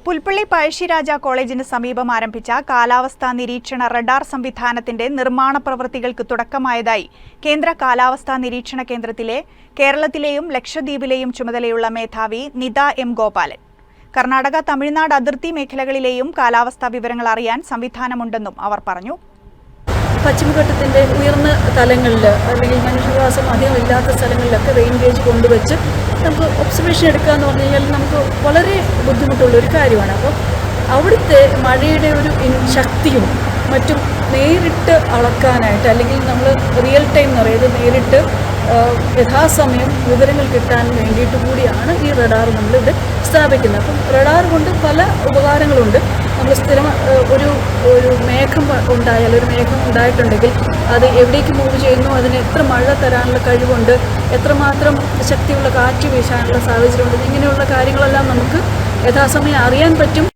പുൽപ്പള്ളി പഴശ്ശിരാജ കോളേജിന് സമീപം ആരംഭിച്ച കാലാവസ്ഥാ നിരീക്ഷണ റഡാർ സംവിധാനത്തിന്റെ നിർമ്മാണ പ്രവൃത്തികൾക്ക് തുടക്കമായതായി കേന്ദ്ര കാലാവസ്ഥാ നിരീക്ഷണ കേന്ദ്രത്തിലെ കേരളത്തിലെയും ലക്ഷദ്വീപിലെയും ചുമതലയുള്ള മേധാവി നിത എം ഗോപാലൻ. കർണാടക, തമിഴ്നാട് അതിർത്തി മേഖലകളിലെയും കാലാവസ്ഥാ വിവരങ്ങൾ അറിയാൻ സംവിധാനമുണ്ടെന്നും അവർ പറഞ്ഞു. പശ്ചിമഘട്ടത്തിൻ്റെ ഉയർന്ന തലങ്ങളിൽ അല്ലെങ്കിൽ മനുഷ്യവാസം അധികം ഇല്ലാത്ത സ്ഥലങ്ങളിലൊക്കെ റെയിൻ ഗേജ് കൊണ്ടുവച്ച് നമുക്ക് ഒബ്സർവേഷൻ എടുക്കുക എന്ന് പറഞ്ഞു കഴിഞ്ഞാൽ നമുക്ക് വളരെ ബുദ്ധിമുട്ടുള്ളൊരു കാര്യമാണ്. അപ്പോൾ അവിടുത്തെ മഴയുടെ ഒരു ശക്തിയും മറ്റും നേരിട്ട് അളക്കാനായിട്ട്, അല്ലെങ്കിൽ നമ്മൾ റിയൽ ടൈം എന്ന് പറയുന്നത് നേരിട്ട് യഥാസമയം വിവരങ്ങൾ കിട്ടാൻ വേണ്ടിയിട്ട് കൂടിയാണ് ഈ റഡാർ നമ്മളിവിടെ സ്ഥാപിക്കുന്നത്. അപ്പം റഡാർ കൊണ്ട് പല ഉപകാരങ്ങളുണ്ട്. നമ്മൾ സ്ഥിരം ഒരു മേഘം ഉണ്ടായാൽ, ഒരു മേഘം ഉണ്ടായിട്ടുണ്ടെങ്കിൽ അത് എവിടേക്ക് മൂവ് ചെയ്യുന്നു, അതിന് എത്ര മഴ തരാനുള്ള കഴിവുണ്ട്, എത്രമാത്രം ശക്തിയുള്ള കാറ്റ് വീശാനുള്ള സാഹചര്യമുണ്ട്, ഇങ്ങനെയുള്ള കാര്യങ്ങളെല്ലാം നമുക്ക് യഥാസമയം അറിയാൻ പറ്റും.